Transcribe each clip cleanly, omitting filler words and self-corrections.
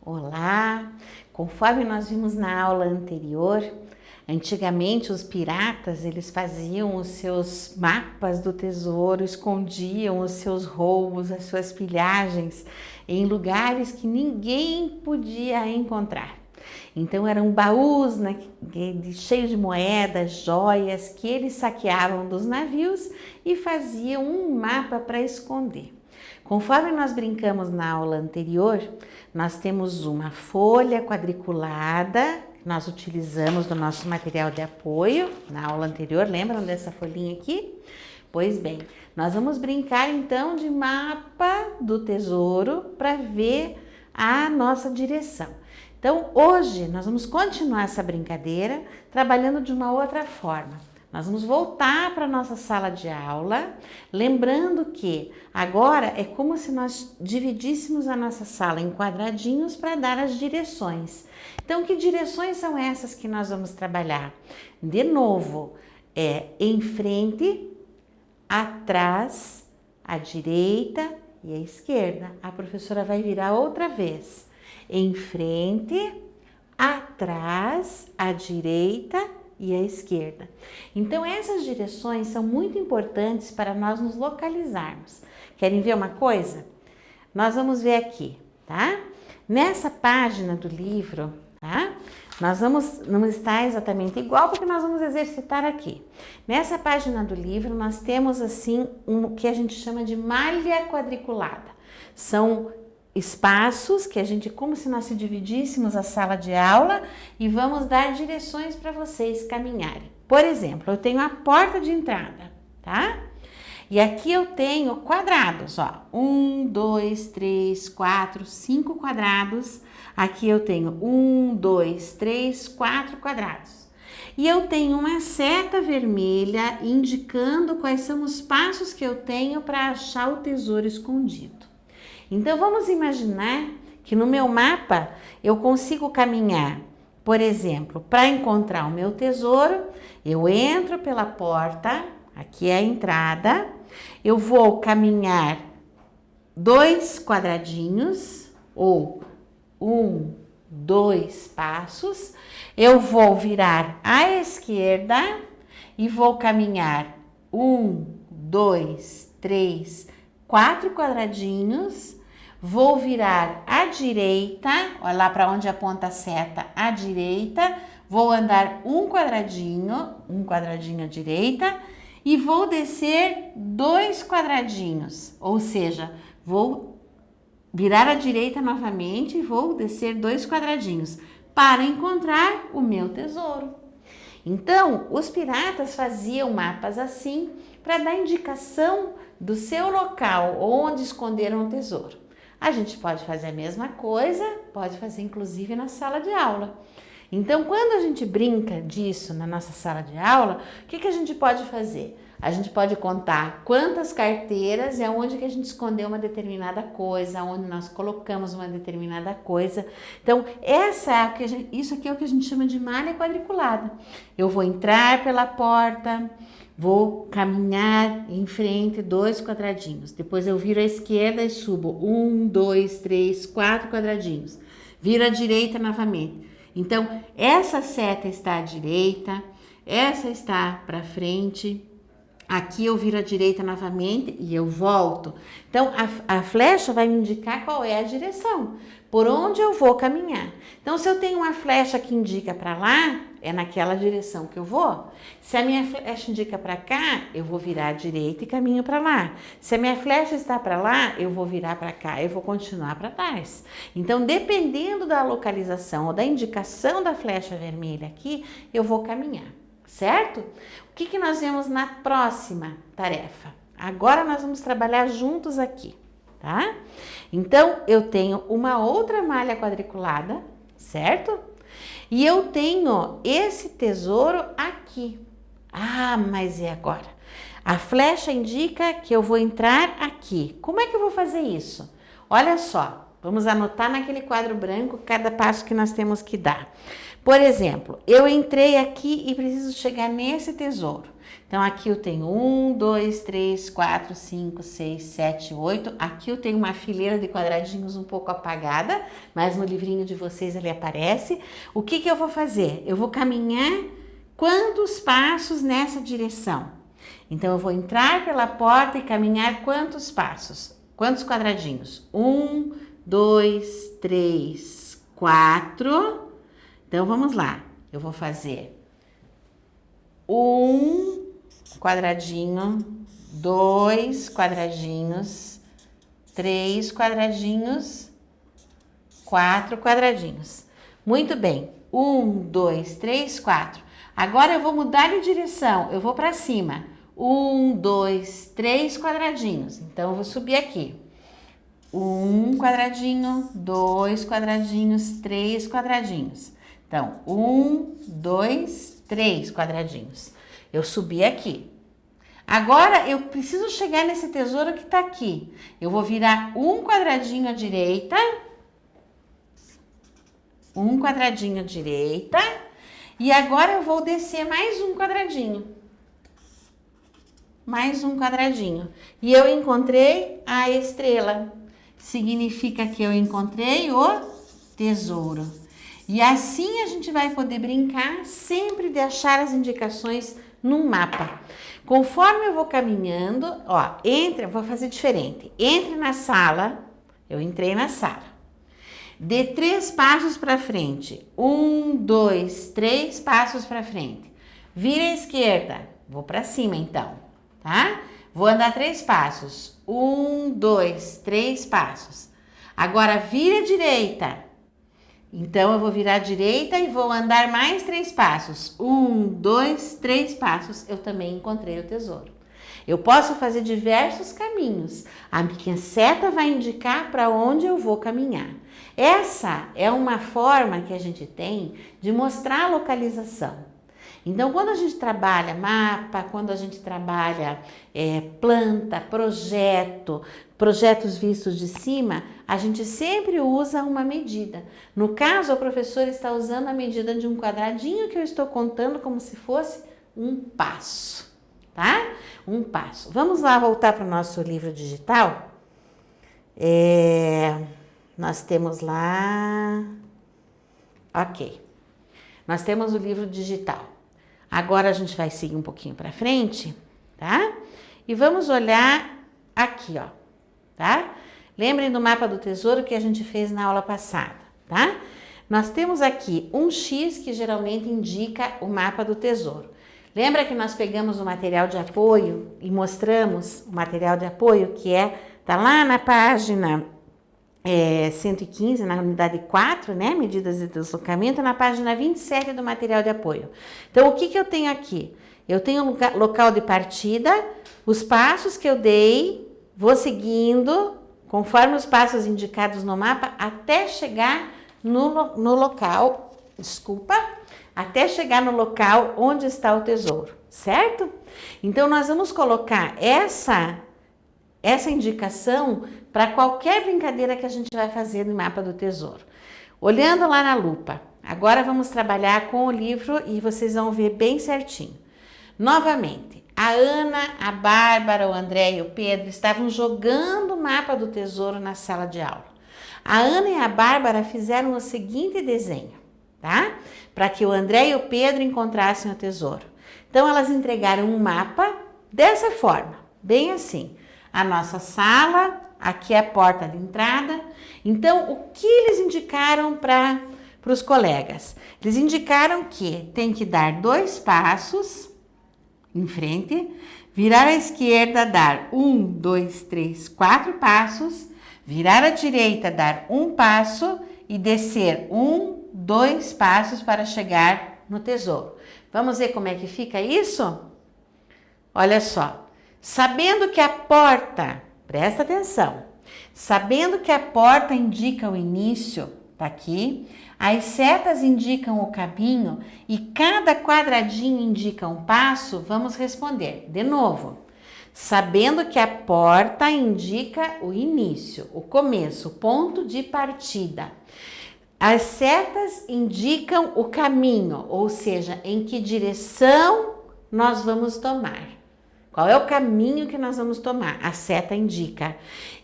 Olá! Conforme nós vimos na aula anterior, antigamente os piratas eles faziam os seus mapas do tesouro, escondiam os seus roubos, as suas pilhagens em lugares que ninguém podia encontrar. Então eram baús cheios de moedas, joias que eles saqueavam dos navios e faziam um mapa para esconder. Conforme nós brincamos na aula anterior, nós temos uma folha quadriculada, que nós utilizamos no nosso material de apoio, na aula anterior, lembram dessa folhinha aqui? Pois bem, nós vamos brincar então de mapa do tesouro para ver a nossa direção. Então, hoje nós vamos continuar essa brincadeira trabalhando de uma outra forma. Nós vamos voltar para a nossa sala de aula, lembrando que agora é como se nós dividíssemos a nossa sala em quadradinhos para dar as direções. Então, que direções são essas que nós vamos trabalhar? De novo, em frente, atrás, à direita e à esquerda. A professora vai virar outra vez. Em frente, atrás, à direita e à esquerda. Então, essas direções são muito importantes para nós nos localizarmos. Querem ver uma coisa? Nós vamos ver aqui, tá? Nessa página do livro, tá? Não está exatamente igual porque nós vamos exercitar aqui. Nessa página do livro, nós temos assim o que a gente chama de malha quadriculada. São espaços que a gente, como se nós se dividíssemos a sala de aula e vamos dar direções para vocês caminharem. Por exemplo, eu tenho a porta de entrada, tá? E aqui eu tenho quadrados, ó. 1, 2, 3, 4, 5 quadrados. Aqui eu tenho 1, 2, 3, 4 quadrados. E eu tenho uma seta vermelha indicando quais são os passos que eu tenho para achar o tesouro escondido. Então, vamos imaginar que no meu mapa eu consigo caminhar, por exemplo, para encontrar o meu tesouro, eu entro pela porta, aqui é a entrada, eu vou caminhar 2 quadradinhos, ou 1, 2 passos, eu vou virar à esquerda e vou caminhar 1, 2, 3, 4 quadradinhos, vou virar à direita, olha lá para onde aponta a seta, à direita, vou andar um quadradinho à direita e vou descer 2 quadradinhos, ou seja, vou virar à direita novamente e vou descer 2 quadradinhos para encontrar o meu tesouro. Então, os piratas faziam mapas assim para dar indicação do seu local onde esconderam o tesouro. A gente pode fazer a mesma coisa, pode fazer inclusive na sala de aula. Então, quando a gente brinca disso na nossa sala de aula, o que a gente pode fazer? A gente pode contar quantas carteiras e aonde que a gente escondeu uma determinada coisa, aonde nós colocamos uma determinada coisa. Então, isso aqui é o que a gente chama de malha quadriculada. Eu vou entrar pela porta, vou caminhar em frente 2 quadradinhos. Depois eu viro à esquerda e subo 1, 2, 3, 4 quadradinhos. Viro à direita novamente. Então, essa seta está à direita, essa está para frente. Aqui eu viro à direita novamente e eu volto. Então, a flecha vai me indicar qual é a direção, por onde eu vou caminhar. Então, se eu tenho uma flecha que indica para lá, é naquela direção que eu vou. Se a minha flecha indica para cá, eu vou virar à direita e caminho para lá. Se a minha flecha está para lá, eu vou virar para cá e vou continuar para trás. Então, dependendo da localização ou da indicação da flecha vermelha aqui, eu vou caminhar. Certo? O que nós vemos na próxima tarefa? Agora nós vamos trabalhar juntos aqui, tá? Então, eu tenho uma outra malha quadriculada, certo? E eu tenho esse tesouro aqui. Ah, mas e agora? A flecha indica que eu vou entrar aqui. Como é que eu vou fazer isso? Olha só, vamos anotar naquele quadro branco cada passo que nós temos que dar. Por exemplo, eu entrei aqui e preciso chegar nesse tesouro. Então, aqui eu tenho 1, 2, 3, 4, 5, 6, 7, 8. Aqui eu tenho uma fileira de quadradinhos um pouco apagada, mas no livrinho de vocês ele aparece. O que eu vou fazer? Eu vou caminhar quantos passos nessa direção? Então, eu vou entrar pela porta e caminhar quantos passos? Quantos quadradinhos? 1, 2, 3, 4. Então, vamos lá. Eu vou fazer 1 quadradinho, 2 quadradinhos, 3 quadradinhos, 4 quadradinhos. Muito bem. 1, 2, 3, 4. Agora eu vou mudar de direção. Eu vou para cima. 1, 2, 3 quadradinhos. Então, eu vou subir aqui. 1 quadradinho, 2 quadradinhos, 3 quadradinhos. Então, 1, 2, 3 quadradinhos. Eu subi aqui. Agora, eu preciso chegar nesse tesouro que está aqui. Eu vou virar 1 quadradinho à direita. 1 quadradinho à direita. E agora eu vou descer mais 1 quadradinho. Mais 1 quadradinho. E eu encontrei a estrela. Significa que eu encontrei o tesouro. E assim a gente vai poder brincar sempre de achar as indicações num mapa. Conforme eu vou caminhando, ó, vou fazer diferente. Entre na sala, eu entrei na sala. Dê 3 passos para frente. 1, 2, 3 passos para frente. Vira à esquerda. Vou para cima então, tá? Vou andar 3 passos. 1, 2, 3 passos. Agora vira à direita. Então, eu vou virar à direita e vou andar mais 3 passos. 1, 2, 3 passos. Eu também encontrei o tesouro. Eu posso fazer diversos caminhos. A minha seta vai indicar para onde eu vou caminhar. Essa é uma forma que a gente tem de mostrar a localização. Então, quando a gente trabalha mapa, quando a gente trabalha planta, projetos vistos de cima, a gente sempre usa uma medida. No caso, o professor está usando a medida de um quadradinho que eu estou contando como se fosse um passo, tá? Um passo. Vamos lá voltar para o nosso livro digital? Nós temos lá... Ok. Nós temos o livro digital. Agora a gente vai seguir um pouquinho para frente, tá? E vamos olhar aqui, ó, tá? Lembrem do mapa do tesouro que a gente fez na aula passada, tá? Nós temos aqui um X que geralmente indica o mapa do tesouro. Lembra que nós pegamos o material de apoio e mostramos o material de apoio que tá lá na página 115, na unidade 4, né? Medidas de deslocamento, na página 27 do material de apoio. Então, o que eu tenho aqui? Eu tenho o local de partida, os passos que eu dei, vou seguindo, conforme os passos indicados no mapa, até chegar no local, até chegar no local onde está o tesouro, certo? Então, nós vamos colocar essa indicação para qualquer brincadeira que a gente vai fazer no mapa do tesouro. Olhando lá na lupa, agora vamos trabalhar com o livro e vocês vão ver bem certinho. Novamente, a Ana, a Bárbara, o André e o Pedro estavam jogando o mapa do tesouro na sala de aula. A Ana e a Bárbara fizeram o seguinte desenho, tá? Para que o André e o Pedro encontrassem o tesouro. Então, elas entregaram um mapa dessa forma, bem assim. A nossa sala, aqui é a porta de entrada. Então, o que eles indicaram para os colegas? Eles indicaram que tem que dar 2 passos em frente, virar à esquerda, dar 1, 2, 3, 4 passos, virar à direita, dar 1 passo e descer 1, 2 passos para chegar no tesouro. Vamos ver como é que fica isso? Olha só. Sabendo que a porta, presta atenção, sabendo que a porta indica o início, tá aqui, as setas indicam o caminho e cada quadradinho indica um passo, vamos responder de novo. Sabendo que a porta indica o início, o começo, o ponto de partida. As setas indicam o caminho, ou seja, em que direção nós vamos tomar. Qual é o caminho que nós vamos tomar? A seta indica.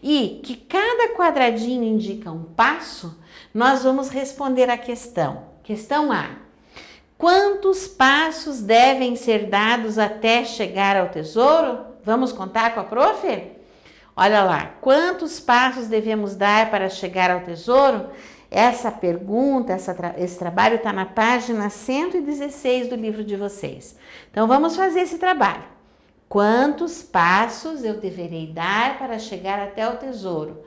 E que cada quadradinho indica um passo, nós vamos responder a questão. Questão A. Quantos passos devem ser dados até chegar ao tesouro? Vamos contar com a prof? Olha lá, quantos passos devemos dar para chegar ao tesouro? Essa pergunta, esse trabalho está na página 116 do livro de vocês. Então, vamos fazer esse trabalho. Quantos passos eu deverei dar para chegar até o tesouro?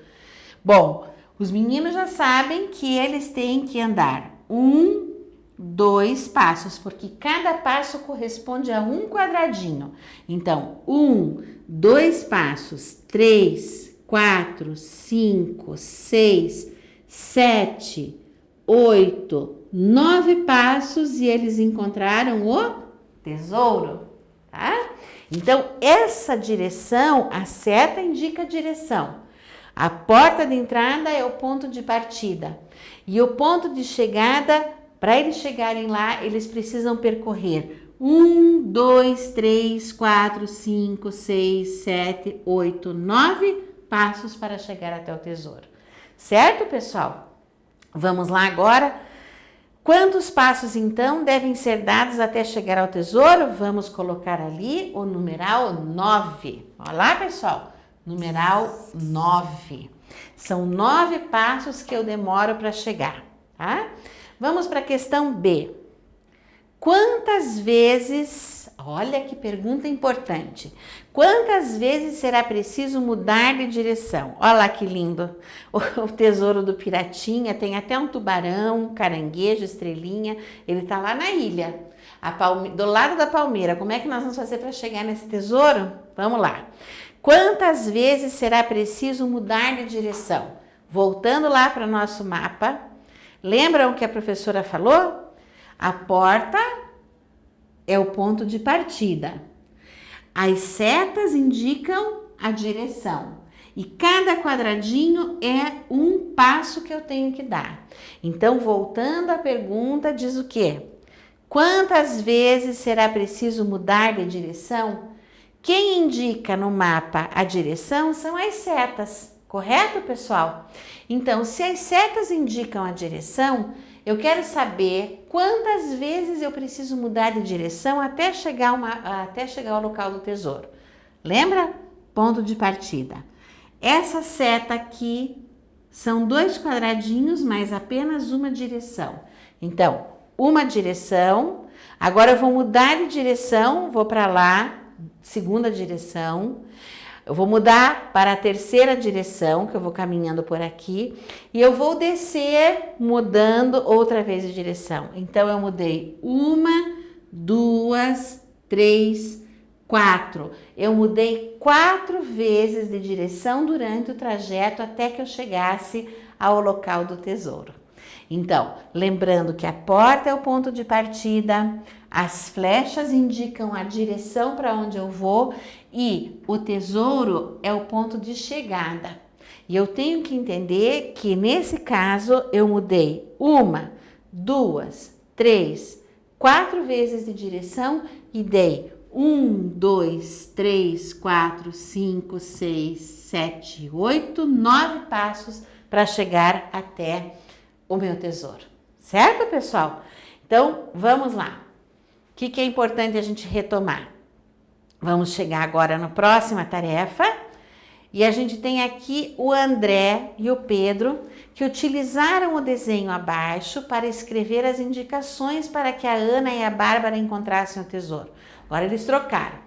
Bom, os meninos já sabem que eles têm que andar 2 passos, porque cada passo corresponde a um quadradinho. Então, 2 passos, 3, 4, 5, 6, 7, 8, 9 passos e eles encontraram o tesouro, tá? Então, essa direção, a seta indica a direção. A porta de entrada é o ponto de partida. E o ponto de chegada, para eles chegarem lá, eles precisam percorrer 2, 3, 4, 5, 6, 7, 8, 9 passos para chegar até o tesouro. Certo, pessoal? Vamos lá agora. Quantos passos, então, devem ser dados até chegar ao tesouro? Vamos colocar ali o numeral 9. Olha lá, pessoal. Numeral 9. São 9 passos que eu demoro para chegar, tá? Vamos para a questão B. Quantas vezes, olha que pergunta importante, quantas vezes será preciso mudar de direção? Olha lá que lindo, o tesouro do Piratinha, tem até um tubarão, caranguejo, estrelinha, ele tá lá na ilha, do lado da palmeira. Como é que nós vamos fazer para chegar nesse tesouro? Vamos lá. Quantas vezes será preciso mudar de direção? Voltando lá para o nosso mapa, lembram o que a professora falou? A porta é o ponto de partida. As setas indicam a direção. E cada quadradinho é um passo que eu tenho que dar. Então, voltando à pergunta, diz o quê? Quantas vezes será preciso mudar de direção? Quem indica no mapa a direção são as setas, correto, pessoal? Então, se as setas indicam a direção, eu quero saber quantas vezes eu preciso mudar de direção até chegar ao local do tesouro. Lembra? Ponto de partida. Essa seta aqui são 2 quadradinhos, mas apenas uma direção. Então, uma direção. Agora eu vou mudar de direção, vou para lá, segunda direção. Eu vou mudar para a terceira direção, que eu vou caminhando por aqui, e eu vou descer mudando outra vez de direção. Então, eu mudei 1, 2, 3, 4. Eu mudei 4 vezes de direção durante o trajeto até que eu chegasse ao local do tesouro. Então, lembrando que a porta é o ponto de partida, as flechas indicam a direção para onde eu vou e o tesouro é o ponto de chegada. E eu tenho que entender que nesse caso eu mudei 1, 2, 3, 4 vezes de direção e dei 2, 3, 4, 5, 6, 7, 8, 9 passos para chegar até o meu tesouro. Certo, pessoal? Então, vamos lá. O que é importante a gente retomar? Vamos chegar agora na próxima tarefa. E a gente tem aqui o André e o Pedro, que utilizaram o desenho abaixo para escrever as indicações para que a Ana e a Bárbara encontrassem o tesouro. Agora eles trocaram.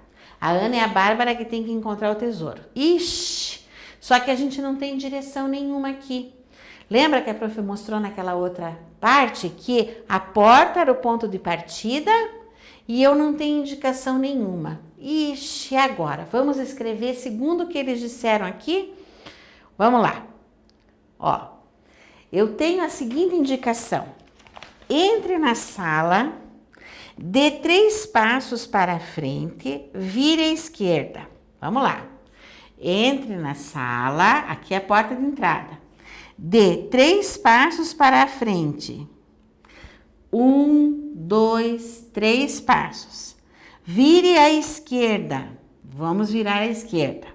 A Ana e a Bárbara que tem que encontrar o tesouro. Ixi! Só que a gente não tem direção nenhuma aqui. Lembra que a prof mostrou naquela outra parte que a porta era o ponto de partida e eu não tenho indicação nenhuma. Ixi, agora? Vamos escrever segundo o que eles disseram aqui? Vamos lá. Ó, eu tenho a seguinte indicação. Entre na sala, dê 3 passos para frente, vire à esquerda. Vamos lá. Entre na sala, aqui é a porta de entrada. Dê 3 passos para a frente. 1, 2, 3 passos. Vire à esquerda. Vamos virar à esquerda.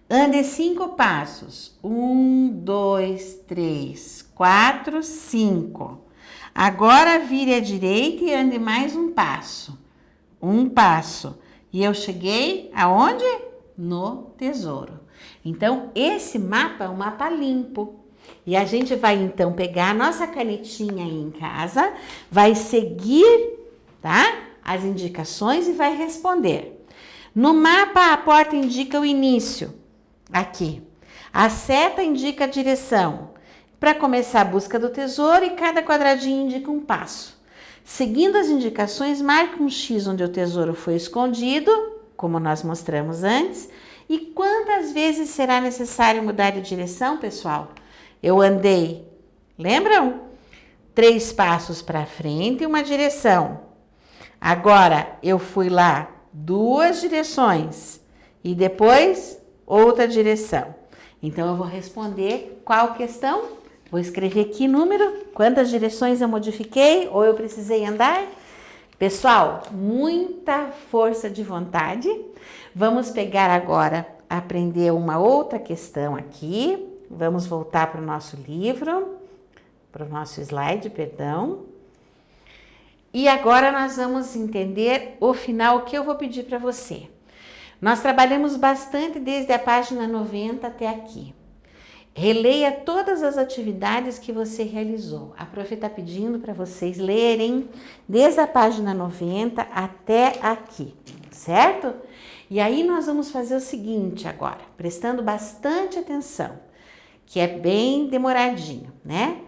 Ande 5 passos. 1, 2, 3, 4, 5. Agora vire à direita e ande mais um passo. Um passo. E eu cheguei aonde? No tesouro. Então, esse mapa é um mapa limpo. E a gente vai, então, pegar a nossa canetinha aí em casa, vai seguir, tá? As indicações e vai responder. No mapa, a porta indica o início. Aqui. A seta indica a direção. Para começar a busca do tesouro, e cada quadradinho indica um passo. Seguindo as indicações, marque um X onde o tesouro foi escondido, como nós mostramos antes. E quantas vezes será necessário mudar de direção, pessoal? Eu andei, lembram? 3 passos para frente e uma direção. Agora, eu fui lá 2 direções e depois outra direção. Então, eu vou responder qual questão? Vou escrever aqui número, quantas direções eu modifiquei ou eu precisei andar. Pessoal, muita força de vontade. Vamos pegar agora, aprender uma outra questão aqui. Vamos voltar para o nosso livro, para o nosso slide, perdão. E agora nós vamos entender o final que eu vou pedir para você. Nós trabalhamos bastante desde a página 90 até aqui. Releia todas as atividades que você realizou. A prof está pedindo para vocês lerem desde a página 90 até aqui, certo? E aí nós vamos fazer o seguinte agora, prestando bastante atenção, que é bem demoradinho, né?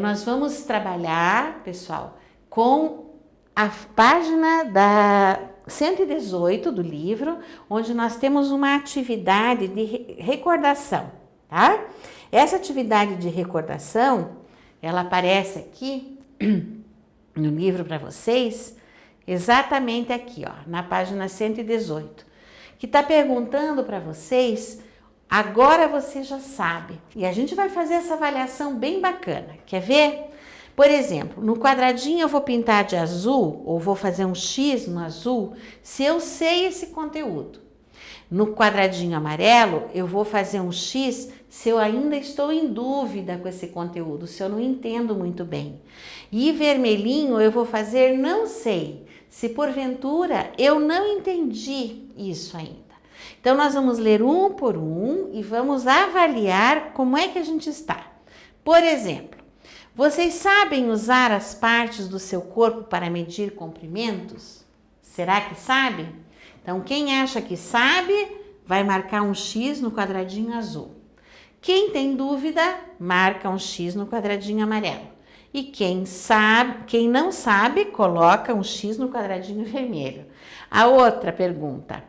Nós vamos trabalhar, pessoal, com a página da 118 do livro, onde nós temos uma atividade de recordação, tá? Essa atividade de recordação, ela aparece aqui no livro para vocês, exatamente aqui, ó, na página 118, que está perguntando para vocês, agora você já sabe. E a gente vai fazer essa avaliação bem bacana. Quer ver? Por exemplo, no quadradinho eu vou pintar de azul, ou vou fazer um X no azul, se eu sei esse conteúdo. No quadradinho amarelo, eu vou fazer um X se eu ainda estou em dúvida com esse conteúdo, se eu não entendo muito bem. E vermelhinho, eu vou fazer não sei, se porventura eu não entendi isso ainda. Então, nós vamos ler um por um e vamos avaliar como é que a gente está. Por exemplo, vocês sabem usar as partes do seu corpo para medir comprimentos? Será que sabem? Então, quem acha que sabe, vai marcar um X no quadradinho azul. Quem tem dúvida, marca um X no quadradinho amarelo. E quem não sabe, coloca um X no quadradinho vermelho. A outra pergunta: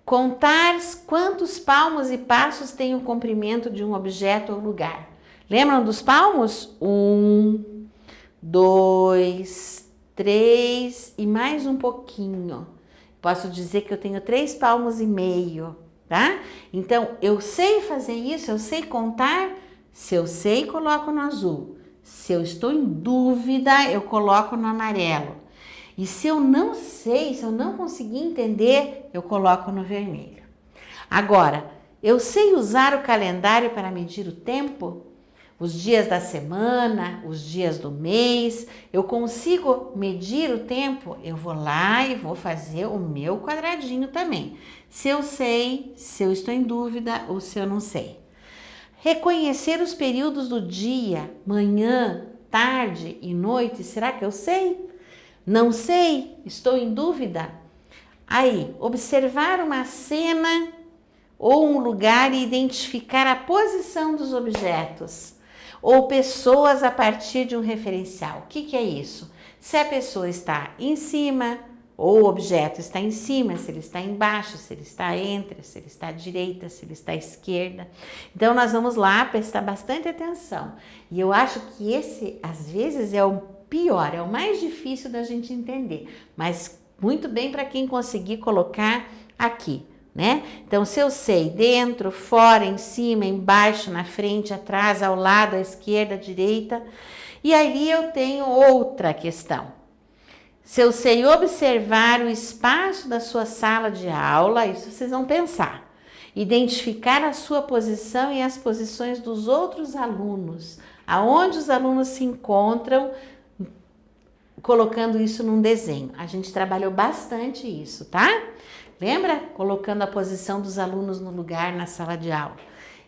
contar quantos palmos e passos tem o comprimento de um objeto ou lugar. Lembram dos palmos? 1, 2, 3 e mais um pouquinho. Posso dizer que eu tenho 3 palmos e meio, tá? Então, eu sei fazer isso, eu sei contar. Se eu sei, coloco no azul. Se eu estou em dúvida, eu coloco no amarelo. E se eu não sei, se eu não conseguir entender, eu coloco no vermelho. Agora, eu sei usar o calendário para medir o tempo? Os dias da semana, os dias do mês, eu consigo medir o tempo? Eu vou lá e vou fazer o meu quadradinho também. Se eu sei, se eu estou em dúvida ou se eu não sei. Reconhecer os períodos do dia, manhã, tarde e noite, será que eu sei? Não sei, estou em dúvida. Aí, observar uma cena ou um lugar e identificar a posição dos objetos ou pessoas a partir de um referencial. O que é isso? Se a pessoa está em cima ou o objeto está em cima, se ele está embaixo, se ele está entre, se ele está à direita, se ele está à esquerda. Então, nós vamos lá prestar bastante atenção. E eu acho que esse, às vezes, é o pior, é o mais difícil da gente entender. Mas muito bem para quem conseguir colocar aqui né? Então, se eu sei dentro, fora, em cima, embaixo, na frente, atrás, ao lado, à esquerda, à direita, e aí eu tenho outra questão. Se eu sei observar o espaço da sua sala de aula, isso vocês vão pensar. Identificar a sua posição e as posições dos outros alunos, aonde os alunos se encontram, colocando isso num desenho. A gente trabalhou bastante isso, tá? Lembra? Colocando a posição dos alunos no lugar na sala de aula.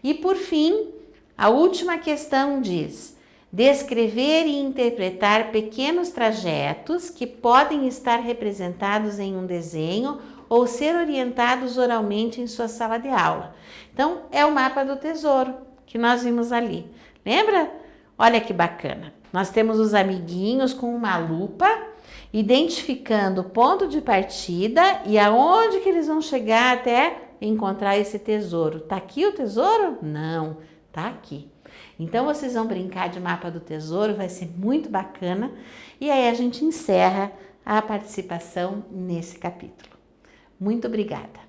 E por fim, a última questão diz: descrever e interpretar pequenos trajetos que podem estar representados em um desenho ou ser orientados oralmente em sua sala de aula. Então, é o mapa do tesouro que nós vimos ali. Lembra? Olha que bacana. Nós temos os amiguinhos com uma lupa, identificando o ponto de partida e aonde que eles vão chegar até encontrar esse tesouro. Tá aqui o tesouro? Não, tá aqui. Então, vocês vão brincar de mapa do tesouro, vai ser muito bacana. E aí a gente encerra a participação nesse capítulo. Muito obrigada!